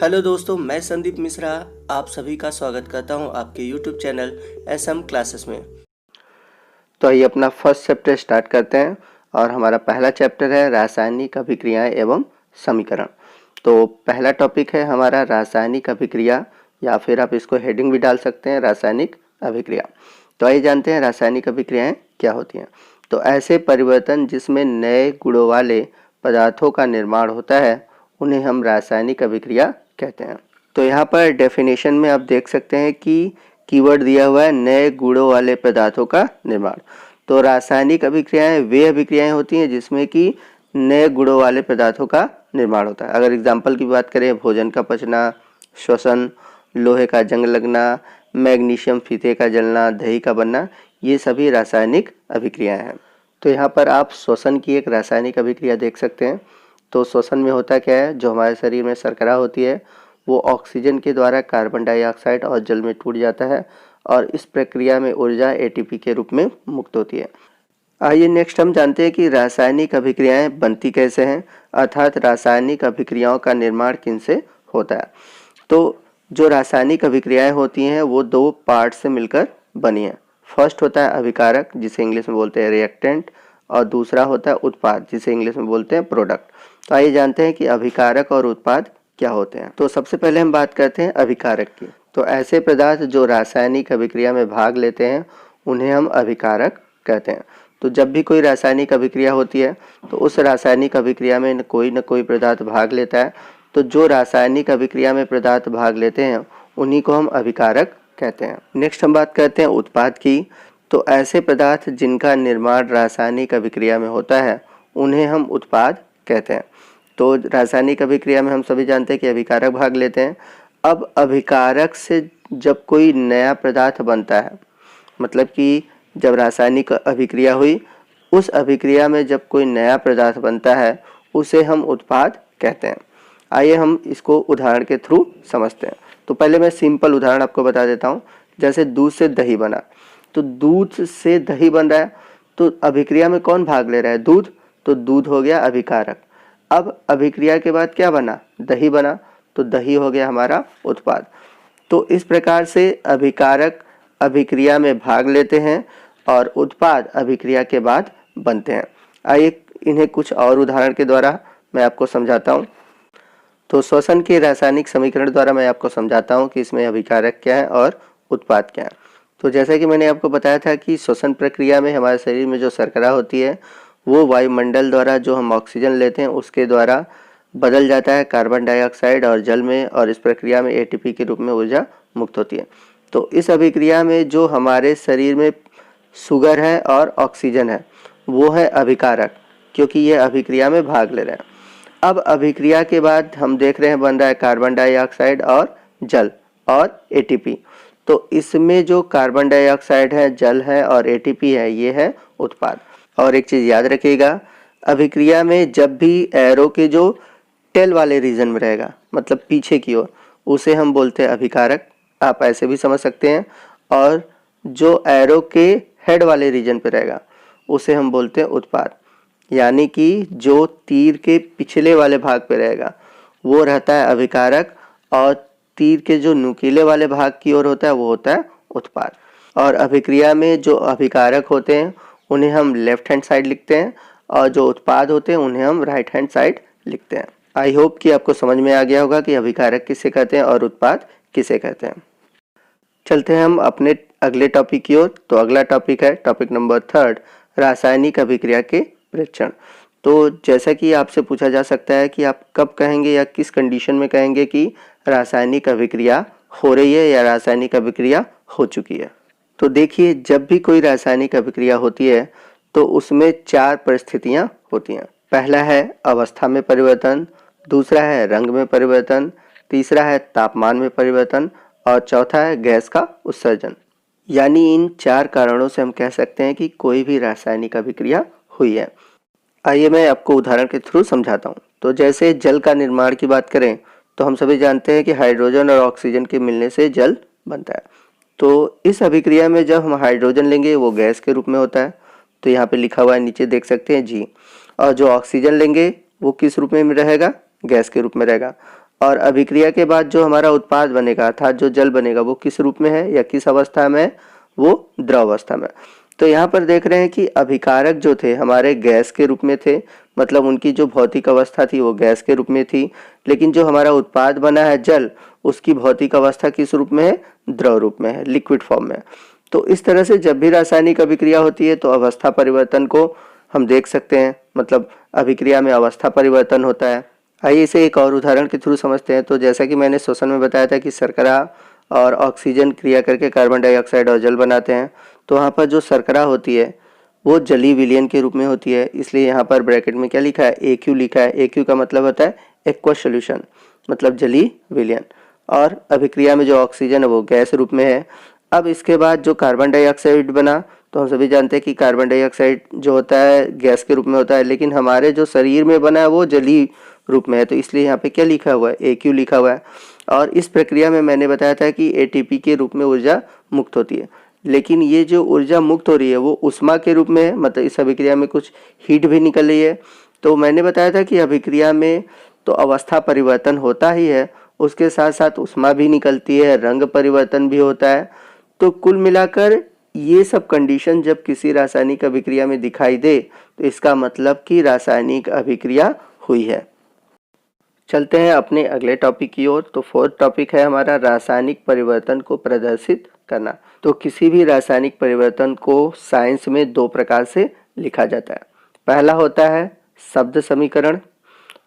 Hello दोस्तों, मैं संदीप मिश्रा आप सभी का स्वागत करता हूं आपके यूट्यूब चैनल एसएम क्लासेस में। तो आइए अपना फर्स्ट चैप्टर स्टार्ट करते हैं और हमारा पहला चैप्टर है रासायनिक अभिक्रियाएं एवं समीकरण। तो पहला टॉपिक है हमारा रासायनिक अभिक्रिया, या फिर आप इसको हेडिंग भी डाल सकते हैं रासायनिक अभिक्रिया। तो आइए जानते हैं रासायनिक अभिक्रियाएं क्या होती हैं। तो ऐसे परिवर्तन जिसमें नए गुणों वाले पदार्थों का निर्माण होता है उन्हें हम रासायनिक अभिक्रिया कहते हैं। तो यहाँ पर डेफिनेशन में आप देख सकते हैं कि कीवर्ड दिया हुआ है नए गुणों वाले पदार्थों का निर्माण। तो रासायनिक अभिक्रियाएं वे अभिक्रियाएं होती हैं जिसमें कि नए गुणों वाले पदार्थों का निर्माण होता है। अगर एग्जाम्पल की बात करें, भोजन का पचना, श्वसन, लोहे का जंग लगना, मैग्नीशियम फीते का जलना, दही का बनना, ये सभी रासायनिक अभिक्रियाएं हैं। तो यहाँ पर आप श्वसन की एक रासायनिक अभिक्रिया देख सकते हैं। तो श्वसन में होता क्या है, जो हमारे शरीर में शर्करा होती है वो ऑक्सीजन के द्वारा कार्बन डाइऑक्साइड और जल में टूट जाता है और इस प्रक्रिया में ऊर्जा एटीपी के रूप में मुक्त होती है। आइए नेक्स्ट हम जानते हैं कि रासायनिक अभिक्रियाएं बनती कैसे हैं, अर्थात रासायनिक अभिक्रियाओं का निर्माण किनसे होता है। तो जो रासायनिक अभिक्रियाएं होती हैं वो दो पार्ट से मिलकर बनी हैं। फर्स्ट होता है अभिकारक, जिसे इंग्लिश में बोलते हैं रिएक्टेंट, और दूसरा होता है उत्पाद, जिसे इंग्लिश में बोलते हैं प्रोडक्ट। तो आइए जानते हैं कि अभिकारक और उत्पाद क्या होते हैं। तो सबसे पहले हम बात करते हैं अभिकारक की। तो ऐसे पदार्थ जो रासायनिक अभिक्रिया में भाग लेते हैं उन्हें हम अभिकारक कहते हैं। तो जब भी कोई रासायनिक अभिक्रिया होती है तो उस रासायनिक अभिक्रिया में न कोई पदार्थ भाग लेता है। तो जो रासायनिक अभिक्रिया में पदार्थ भाग लेते हैं उन्हीं को हम अभिकारक कहते हैं। नेक्स्ट हम बात करते हैं उत्पाद की। तो ऐसे पदार्थ जिनका निर्माण रासायनिक अभिक्रिया में होता है उन्हें हम उत्पाद कहते हैं। तो रासायनिक अभिक्रिया में हम सभी जानते हैं कि अभिकारक भाग लेते हैं। अब अभिकारक से जब कोई नया पदार्थ बनता है, मतलब कि जब रासायनिक अभिक्रिया हुई उस अभिक्रिया में जब कोई नया पदार्थ बनता है उसे हम उत्पाद कहते हैं। आइए हम इसको उदाहरण के थ्रू समझते हैं। तो पहले मैं सिंपल उदाहरण आपको बता देता हूँ। जैसे दूध से दही बना, तो दूध से दही बन रहा है तो अभिक्रिया में कौन भाग ले रहा है, दूध। तो दूध हो गया अभिकारक। अब अभिक्रिया के बाद क्या बना, दही बना, तो दही हो गया हमारा उत्पाद। तो इस प्रकार से अभिकारक अभिक्रिया में भाग लेते हैं और उत्पाद अभिक्रिया के बाद बनते हैं। आइए इन्हें कुछ और उदाहरण के द्वारा मैं आपको समझाता हूँ। तो श्वसन के रासायनिक समीकरण द्वारा मैं आपको समझाता हूँ कि इसमें अभिकारक क्या है और उत्पाद क्या है। तो जैसा कि मैंने आपको बताया था कि श्वसन प्रक्रिया में हमारे शरीर में जो शर्करा होती है वो वायुमंडल द्वारा जो हम ऑक्सीजन लेते हैं उसके द्वारा बदल जाता है कार्बन डाइऑक्साइड और जल में, और इस प्रक्रिया में एटीपी के रूप में ऊर्जा मुक्त होती है। तो इस अभिक्रिया में जो हमारे शरीर में शुगर है और ऑक्सीजन है वो है अभिकारक, क्योंकि ये अभिक्रिया में भाग ले रहे हैं। अब अभिक्रिया के बाद हम देख रहे हैं बन रहा है कार्बन डाइऑक्साइड और जल और एटीपी। तो इसमें जो कार्बन डाइऑक्साइड है, जल है और एटीपी है, ये है उत्पाद। और एक चीज़ याद रखिएगा, अभिक्रिया में जब भी एरो के जो टेल वाले रीजन में रहेगा, मतलब पीछे की ओर, उसे हम बोलते हैं अभिकारक। आप ऐसे भी समझ सकते हैं। और जो एरो के हेड वाले रीजन पे रहेगा उसे हम बोलते हैं उत्पाद। यानी कि जो तीर के पिछले वाले भाग पे रहेगा वो रहता है अभिकारक, और तीर के जो नुकीले वाले भाग की ओर होता है वो होता है उत्पाद। और अभिक्रिया में जो अभिकारक होते हैं उन्हें हम लेफ्ट हैंड साइड लिखते हैं और जो उत्पाद होते हैं उन्हें हम राइट हैंड साइड लिखते हैं। आई होप कि आपको समझ में आ गया होगा कि अभिकारक किसे कहते हैं और उत्पाद किसे कहते हैं। चलते हैं हम अपने अगले टॉपिक की ओर। तो अगला टॉपिक है टॉपिक नंबर 3, रासायनिक अभिक्रिया के परीक्षण। तो जैसा कि आपसे पूछा जा सकता है कि आप कब कहेंगे या किस कंडीशन में कहेंगे कि रासायनिक अभिक्रिया हो रही है या रासायनिक अभिक्रिया हो चुकी है। तो देखिए, जब भी कोई रासायनिक अभिक्रिया होती है तो उसमें 4 परिस्थितियां होती हैं। पहला है अवस्था में परिवर्तन, दूसरा है रंग में परिवर्तन, तीसरा है तापमान में परिवर्तन और चौथा है गैस का उत्सर्जन। यानी इन 4 कारणों से हम कह सकते हैं कि कोई भी रासायनिक अभिक्रिया हुई है। आइए मैं आपको उदाहरण के थ्रू समझाता हूँ। तो जैसे जल का निर्माण की बात करें तो हम सभी जानते हैं कि हाइड्रोजन और ऑक्सीजन के मिलने से जल बनता है। तो इस अभिक्रिया में जब हम हाइड्रोजन लेंगे वो गैस के रूप में होता है, तो यहाँ पे लिखा हुआ है नीचे देख सकते हैं जी। और जो ऑक्सीजन लेंगे वो किस रूप में रहेगा, गैस के रूप में रहेगा। और अभिक्रिया के बाद जो हमारा उत्पाद बनेगा अर्थात जो जल बनेगा वो किस रूप में है या किस अवस्था में है, वो द्रव अवस्था में। तो यहाँ पर देख रहे हैं कि अभिकारक जो थे हमारे गैस के रूप में थे, मतलब उनकी जो भौतिक अवस्था थी वो गैस के रूप में थी, लेकिन जो हमारा उत्पाद बना है जल, उसकी भौतिक अवस्था किस रूप में है, द्रव रूप में है, लिक्विड फॉर्म में। तो इस तरह से जब भी रासायनिक अभिक्रिया होती है तो अवस्था परिवर्तन को हम देख सकते हैं, मतलब अभिक्रिया में अवस्था परिवर्तन होता है। आइए इसे एक और उदाहरण के थ्रू समझते हैं। तो जैसा कि मैंने श्वसन में बताया था कि शर्करा और ऑक्सीजन क्रिया करके कार्बन डाइऑक्साइड और जल बनाते हैं, तो वहाँ पर जो शर्करा होती है वो जलीय विलयन के रूप में होती है, इसलिए यहाँ पर ब्रैकेट में क्या लिखा है, AQ लिखा है। AQ का मतलब होता है एक्वस सॉल्यूशन, मतलब जलीय विलयन। और अभिक्रिया में जो ऑक्सीजन है वो गैस रूप में है। अब इसके बाद जो कार्बन डाइऑक्साइड बना, तो हम सभी जानते हैं कि कार्बन डाइऑक्साइड जो होता है गैस के रूप में होता है, लेकिन हमारे जो शरीर में बना है वो जलीय रूप में है, तो इसलिए यहाँ पे क्या लिखा हुआ है, AQ लिखा हुआ है। और इस प्रक्रिया में मैंने बताया था कि ATP के रूप में ऊर्जा मुक्त होती है, लेकिन ये जो ऊर्जा मुक्त हो रही है वो उष्मा के रूप में है, मतलब इस अभिक्रिया में कुछ हीट भी निकल रही है। तो मैंने बताया था कि अभिक्रिया में तो अवस्था परिवर्तन होता ही है, उसके साथ साथ उष्मा भी निकलती है, रंग परिवर्तन भी होता है। तो कुल मिलाकर ये सब कंडीशन जब किसी रासायनिक अभिक्रिया में दिखाई दे तो इसका मतलब कि रासायनिक अभिक्रिया हुई है। चलते हैं अपने अगले टॉपिक की ओर। तो फोर्थ टॉपिक है हमारा रासायनिक परिवर्तन को प्रदर्शित करना। तो किसी भी रासायनिक परिवर्तन को साइंस में दो प्रकार से लिखा जाता है। पहला होता है शब्द समीकरण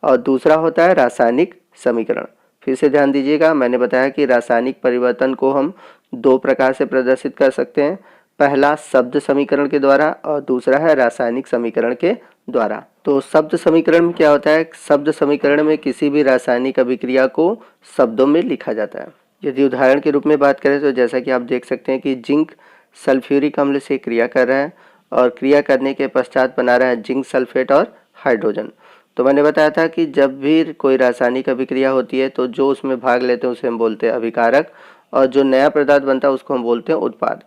और दूसरा होता है रासायनिक समीकरण। फिर से ध्यान दीजिएगा, मैंने बताया कि रासायनिक परिवर्तन को हम दो प्रकार से प्रदर्शित कर सकते हैं। पहला शब्द समीकरण के द्वारा और दूसरा है रासायनिक समीकरण के द्वारा। तो शब्द समीकरण में क्या होता है, शब्द समीकरण में किसी भी रासायनिक अभिक्रिया को शब्दों में लिखा जाता है। यदि उदाहरण के रूप में बात करें तो जैसा कि आप देख सकते हैं कि जिंक सल्फ्यूरिक अम्ल से क्रिया कर रहा है और क्रिया करने के पश्चात बना रहा है जिंक सल्फेट और हाइड्रोजन। तो मैंने बताया था कि जब भी कोई रासायनिक अभिक्रिया होती है तो जो उसमें भाग लेते हैं उसे हम बोलते हैं अभिकारक, और जो नया पदार्थ बनता है उसको हम बोलते हैं उत्पाद।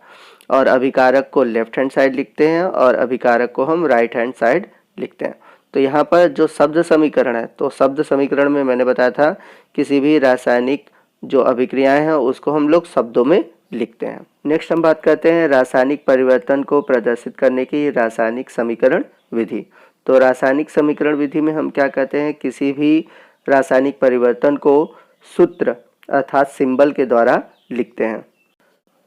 और अभिकारक को लेफ्ट हैंड साइड लिखते हैं और अभिकारक को हम राइट हैंड साइड लिखते हैं। तो यहाँ पर जो शब्द समीकरण है, तो शब्द समीकरण में मैंने बताया था किसी भी रासायनिक जो अभिक्रियाएं हैं उसको हम लोग शब्दों में लिखते हैं। नेक्स्ट हम बात करते हैं रासायनिक परिवर्तन को प्रदर्शित करने की रासायनिक समीकरण विधि। तो रासायनिक समीकरण विधि में हम क्या कहते हैं, किसी भी रासायनिक परिवर्तन को सूत्र अर्थात सिंबल के द्वारा लिखते हैं।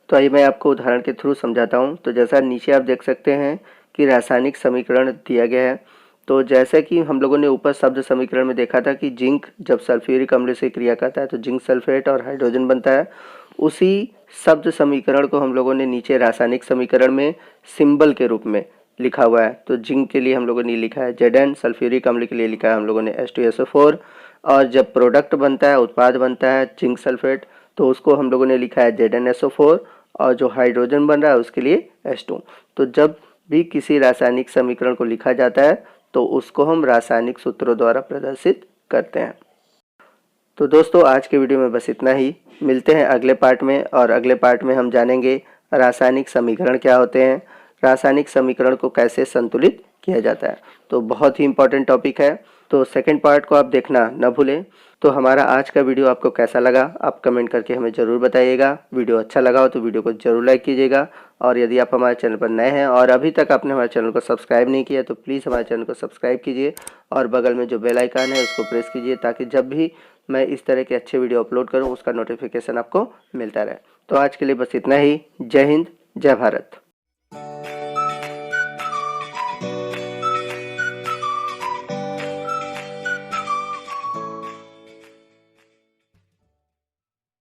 तो आइए मैं आपको उदाहरण के थ्रू समझाता हूँ। तो जैसा नीचे आप देख सकते हैं कि रासायनिक समीकरण दिया गया है। तो जैसे कि हम लोगों ने ऊपर शब्द समीकरण में देखा था कि जिंक जब सल्फ्यूरिक अम्ल से क्रिया करता है तो जिंक सल्फेट और हाइड्रोजन बनता है, उसी शब्द समीकरण को हम लोगों ने नीचे रासायनिक समीकरण में सिंबल के रूप में लिखा हुआ है। तो जिंक के लिए हम लोगों ने लिखा है Zn, सल्फ्यूरिक अम्ल के लिए लिखा है हम लोगों ने H2SO4, और जब प्रोडक्ट बनता है उत्पाद बनता है जिंक सल्फेट तो उसको हम लोगों ने लिखा है ZnSO4, और जो हाइड्रोजन बन रहा है उसके लिए H2। तो जब भी किसी रासायनिक समीकरण को लिखा जाता है तो उसको हम रासायनिक सूत्रों द्वारा प्रदर्शित करते हैं। तो दोस्तों आज के वीडियो में बस इतना ही। मिलते हैं अगले पार्ट में, और अगले पार्ट में हम जानेंगे रासायनिक समीकरण क्या होते हैं, रासायनिक समीकरण को कैसे संतुलित किया जाता है। तो बहुत ही इंपॉर्टेंट टॉपिक है, तो सेकंड पार्ट को आप देखना न भूलें। तो हमारा आज का वीडियो आपको कैसा लगा आप कमेंट करके हमें ज़रूर बताइएगा। वीडियो अच्छा लगा हो तो वीडियो को ज़रूर लाइक कीजिएगा, और यदि आप हमारे चैनल पर नए हैं और अभी तक आपने हमारे चैनल को सब्सक्राइब नहीं किया तो प्लीज़ हमारे चैनल को सब्सक्राइब कीजिए और बगल में जो बेल आइकन है उसको प्रेस कीजिए, ताकि जब भी मैं इस तरह के अच्छे वीडियो अपलोड करूँ उसका नोटिफिकेशन आपको मिलता रहे। तो आज के लिए बस इतना ही। जय हिंद, जय भारत।